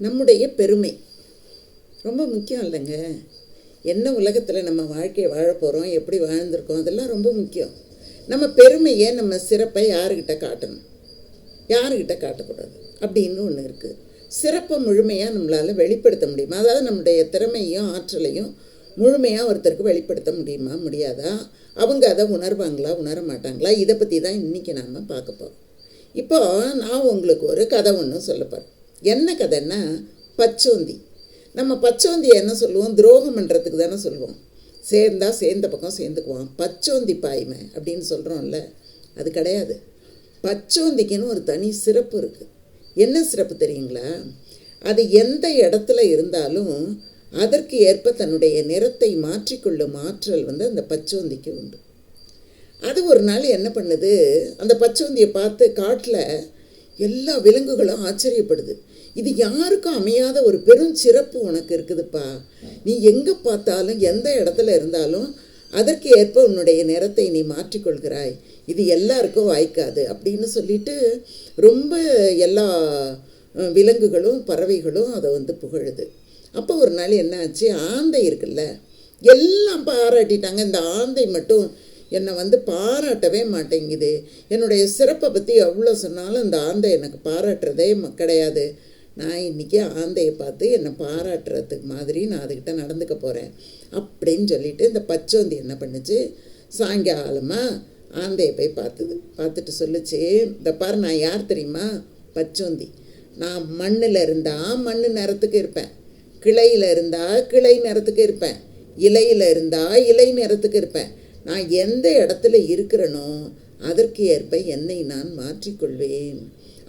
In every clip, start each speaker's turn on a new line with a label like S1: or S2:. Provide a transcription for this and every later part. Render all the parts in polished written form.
S1: நம்முடைய பெருமை ரொம்ப முக்கியம் இல்லைங்க. என்ன உலகத்தில் நம்ம வாழ்க்கையை வாழ போகிறோம், எப்படி வாழ்ந்திருக்கோம், அதெல்லாம் ரொம்ப முக்கியம். நம்ம பெருமையை, நம்ம சிறப்பை யாருக்கிட்ட காட்டணும், யாருக்கிட்ட காட்டக்கூடாது அப்படின்னு ஒன்று இருக்குது. சிறப்பை முழுமையாக நம்மளால் வெளிப்படுத்த முடியுமா? அதாவது நம்முடைய திறமையும் ஆற்றலையும் முழுமையாக ஒருத்தருக்கு வெளிப்படுத்த முடியுமா, முடியாதா? அவங்க அதை உணர்வாங்களா, உணர மாட்டாங்களா? இதை பற்றி தான் இன்றைக்கி நாம் பார்க்க போகிறோம். இப்போது நான் உங்களுக்கு ஒரு கதை ஒன்று சொல்ல போகிறேன். என்ன கதைன்னா, பச்சோந்தி. நம்ம பச்சோந்தியை என்ன சொல்லுவோம்? துரோகம் பண்ணுறதுக்கு தானே சொல்லுவோம். சேர்ந்தா சேர்ந்த பக்கம் சேர்ந்துக்குவான், பச்சோந்தி பாய்மை அப்படின்னு சொல்கிறோம்ல. அது கிடையாது. பச்சோந்திக்குன்னு ஒரு தனி சிறப்பு இருக்குது. என்ன சிறப்பு தெரியுங்களா? அது எந்த இடத்துல இருந்தாலும் அதற்கு ஏற்ப தன்னுடைய நிறத்தை மாற்றிக்கொள்ளும் ஆற்றல் அந்த பச்சோந்திக்கு உண்டு. அது ஒரு நாள் என்ன பண்ணுது, அந்த பச்சோந்தியை பார்த்து காட்டில் எல்லா விலங்குகளும் ஆச்சரியப்படுது. இது யாருக்கும் அமையாத ஒரு பெரும் சிறப்பு உனக்கு இருக்குதுப்பா. நீ எங்கே பார்த்தாலும் எந்த இடத்துல இருந்தாலும் அதற்கு ஏற்ப உன்னுடைய நிறத்தை நீ மாற்றிக்கொள்கிறாய். இது எல்லாருக்கும் வாய்க்காது அப்படின்னு சொல்லிட்டு ரொம்ப எல்லா விலங்குகளும் பறவைகளும் அதை புகழுது. அப்போ ஒரு நாள் என்ன ஆச்சு, ஆந்தை இருக்குல்ல, எல்லாம் பாராட்டிட்டாங்க. இந்த ஆந்தை மட்டும் என்னை பாராட்டவே மாட்டேங்குது. என்னுடைய சிறப்பை பற்றி எவ்வளோ சொன்னாலும் இந்த ஆந்தை எனக்கு பாராட்டுறதே கிடையாது. நான் இன்றைக்கி ஆந்தையை பார்த்து என்னை பாராட்டுறதுக்கு மாதிரி நான் அதுக்கிட்ட நடந்துக்க போகிறேன் அப்படின்னு சொல்லிட்டு இந்த பச்சோந்தி என்ன பண்ணுச்சு, சாயங்காலமாக ஆந்தையை போய் பார்த்துட்டு சொல்லிச்சு, இந்த பாரு, நான் யார் தெரியுமா? பச்சோந்தி. நான் மண்ணில் இருந்தால் மண் நிறத்துக்கு இருப்பேன், கிளையில் இருந்தால் கிளை நிறத்துக்கு இருப்பேன், இலையில் இருந்தால் இலை நிறத்துக்கு இருப்பேன். நான் எந்த இடத்துல இருக்கிறேனோ அதற்கு ஏற்ப என்னை நான் மாற்றிக்கொள்வேன்.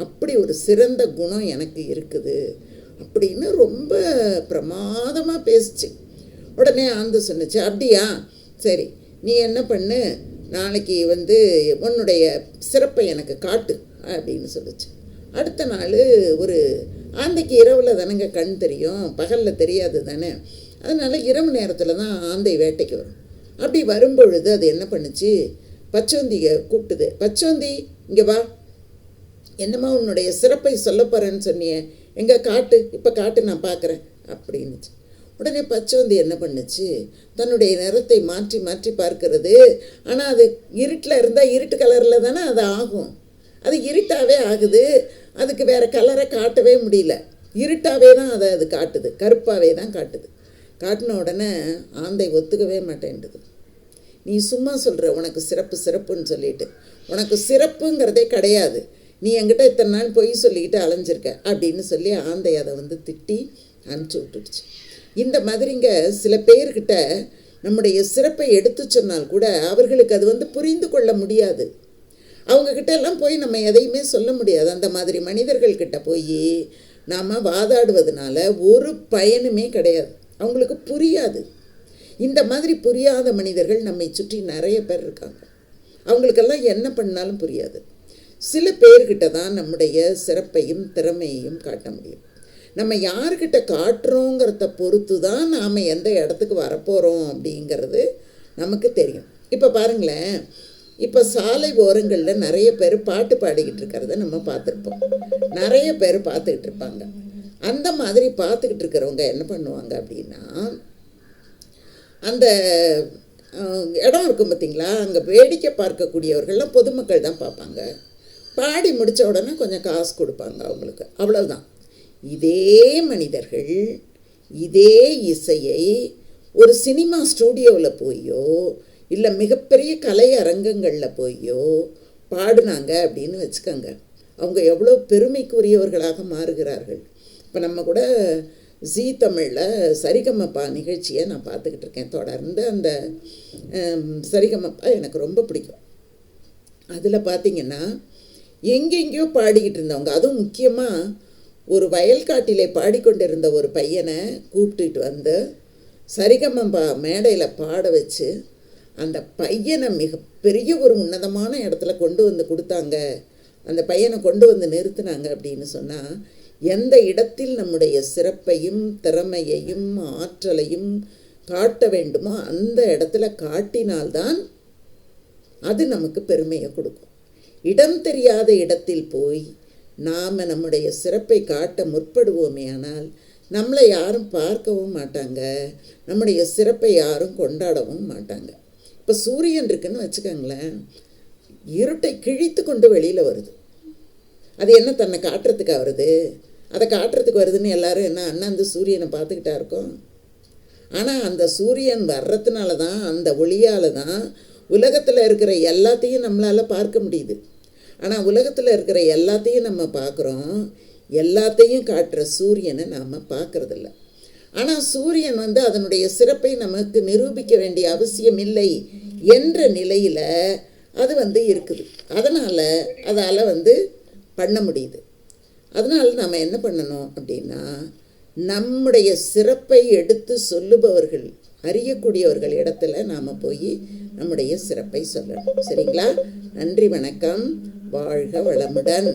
S1: அப்படி ஒரு சிறந்த குணம் எனக்கு இருக்குது அப்படின்னு ரொம்ப பிரமாதமாக பேசிச்சு. உடனே ஆந்தை சொன்னிச்சு, அப்படியா, சரி, நீ என்ன பண்ணு, நாளைக்கு உன்னுடைய சிறப்பை எனக்கு காட்டு அப்படின்னு சொல்லிச்சு. அடுத்த நாள் ஒரு ஆந்தைக்கு இரவில் தானேங்க கண் தெரியும், பகலில் தெரியாது தானே. அதனால் இரவு நேரத்தில் தான் ஆந்தை வேட்டைக்கு வரும். அப்படி வரும்பொழுது அது என்ன பண்ணுச்சு, பச்சோந்தியை கூப்பிட்டுது. பச்சோந்தி, இங்கே வா, என்னம்மா உன்னுடைய சிறப்பை சொல்ல போகிறேன்னு சொன்னியே, எங்கே காட்டு, இப்போ காட்டு, நான் பார்க்குறேன் அப்படின்னுச்சு. உடனே பச்சோந்தி என்ன பண்ணுச்சு, தன்னுடைய நிறத்தை மாற்றி மாற்றி பார்க்கறது. ஆனால் அது இருட்டில் இருந்தால் இருட்டு கலரில் தானே அது ஆகும். அது இருட்டாகவே ஆகுது, அதுக்கு வேறு கலரை காட்டவே முடியல. இருட்டாகவே தான் அது காட்டுது, கருப்பாகவே தான் காட்டுது. காட்டின உடனே ஆந்தை ஒத்துக்கவே மாட்டேன்டுது. நீ சும்மா சொல்கிற உனக்கு சிறப்பு சிறப்புன்னு சொல்லிட்டு, உனக்கு சிறப்புங்கிறதே கிடையாது, நீ என்கிட்ட இத்தனை நாள் பொய் சொல்லிக்கிட்டு அலைஞ்சிருக்க அப்படின்னு சொல்லி ஆந்தை அதை திட்டி அனுப்பிச்சி விட்டுடுச்சு. இந்த மாதிரிங்க சில பேர்கிட்ட நம்முடைய சிறப்பை எடுத்து சொன்னால் கூட அவர்களுக்கு அது புரிந்து கொள்ள முடியாது. அவங்கக்கிட்ட எல்லாம் போய் நம்ம எதையுமே சொல்ல முடியாது. அந்த மாதிரி மனிதர்கள்கிட்ட போய் நாம் வாதாடுவதனால ஒரு பயனுமே கிடையாது, அவங்களுக்கு புரியாது. இந்த மாதிரி புரியாத மனிதர்கள் நம்மை சுற்றி நிறைய பேர் இருக்காங்க. அவங்களுக்கெல்லாம் என்ன பண்ணாலும் புரியாது. சில பேர்கிட்ட தான் நம்முடைய சிறப்பையும் திறமையையும் காட்ட முடியும். நம்ம யார்கிட்ட காட்டுறோங்கிறத பொறுத்து தான் நாம் எந்த இடத்துக்கு வரப்போகிறோம் அப்படிங்கிறது நமக்கு தெரியும். இப்போ பாருங்களேன், இப்போ சாலை ஓரங்களில் நிறைய பேர் பாட்டு பாடிக்கிட்டு இருக்கிறத நம்ம பார்த்துருப்போம், நிறைய பேர் பார்த்துக்கிட்டு இருப்பாங்க. அந்த மாதிரி பார்த்துக்கிட்டு இருக்கிறவங்க என்ன பண்ணுவாங்க அப்படின்னா, அந்த இடம் இருக்கும் பார்த்திங்களா, அங்கே வேடிக்கை பார்க்கக்கூடியவர்கள்லாம் பொதுமக்கள் தான் பார்ப்பாங்க. பாடி முடித்த உடனே கொஞ்சம் காசு கொடுப்பாங்க அவங்களுக்கு, அவ்வளவுதான். இதே மனிதர்கள் இதே இசையை ஒரு சினிமா ஸ்டூடியோவில் போயோ இல்லை மிகப்பெரிய கலை அரங்கங்களில் போயோ பாடினாங்க அப்படின்னு வச்சுக்கோங்க, அவங்க எவ்வளோ பெருமைக்குரியவர்களாக மாறுகிறார்கள். இப்போ நம்ம கூட ஜீ தமிழில் சரிகமப்பா நிகழ்ச்சியை நான் பார்த்துக்கிட்டு இருக்கேன் தொடர்ந்து. அந்த சரிகமப்பா எனக்கு ரொம்ப பிடிக்கும். அதில் பார்த்திங்கன்னா எங்கெங்கேயோ பாடிக்கிட்டு இருந்தவங்க, அதுவும் முக்கியமாக ஒரு வயல்காட்டிலே பாடிக்கொண்டிருந்த ஒரு பையனை கூப்பிட்டுட்டு சரிகமப்பா மேடையில் பாட வச்சு அந்த பையனை மிகப்பெரிய ஒரு உன்னதமான இடத்துல கொண்டு கொடுத்தாங்க. அந்த பையனை கொண்டு நிறுத்தினாங்க அப்படின்னு சொன்னால், எந்த இடத்தில் நம்முடைய சிறப்பையும் திறமையையும் ஆற்றலையும் காட்ட வேண்டுமோ அந்த இடத்துல காட்டினால்தான் அது நமக்கு பெருமையை கொடுக்கும். இடம் தெரியாத இடத்தில் போய் நாம் நம்முடைய சிறப்பை காட்ட முற்படுவோமே ஆனால் நம்மளை யாரும் பார்க்கவும் மாட்டாங்க, நம்முடைய சிறப்பை யாரும் கொண்டாடவும் மாட்டாங்க. இப்போ சூரியன் இருக்குன்னு வச்சுக்கோங்களேன், இருட்டை கிழித்து கொண்டு வெளியில் வருது. அது என்ன தன்னை காட்டுறதுக்கா வருது? அதை காட்டுறதுக்கு வருதுன்னு எல்லாரும் என்ன அண்ணாந்து சூரியனை பார்த்துக்கிட்டா இருக்கோம்? ஆனால் அந்த சூரியன் வர்றதுனால தான், அந்த ஒளியால் தான் உலகத்தில் இருக்கிற எல்லாத்தையும் நம்மளால் பார்க்க முடியுது. ஆனால் உலகத்தில் இருக்கிற எல்லாத்தையும் நம்ம பார்க்குறோம், எல்லாத்தையும் காட்டுற சூரியனை நாம் பார்க்குறதில்ல. ஆனால் சூரியன் அதனுடைய சிறப்பை நமக்கு நிரூபிக்க வேண்டிய அவசியம் இல்லை என்ற நிலையில் அது இருக்குது. அதனால் அதால் பண்ண முடியுது. அதனால் நம்ம என்ன பண்ணணும் அப்படின்னா, நம்முடைய சிறப்பை எடுத்து சொல்லுபவர்கள், அறியக்கூடியவர்கள் இடத்துல நாம் போய் நம்முடைய சிறப்பை சொல்லணும். சரிங்களா? நன்றி, வணக்கம், வாழ்க வளமுடன்.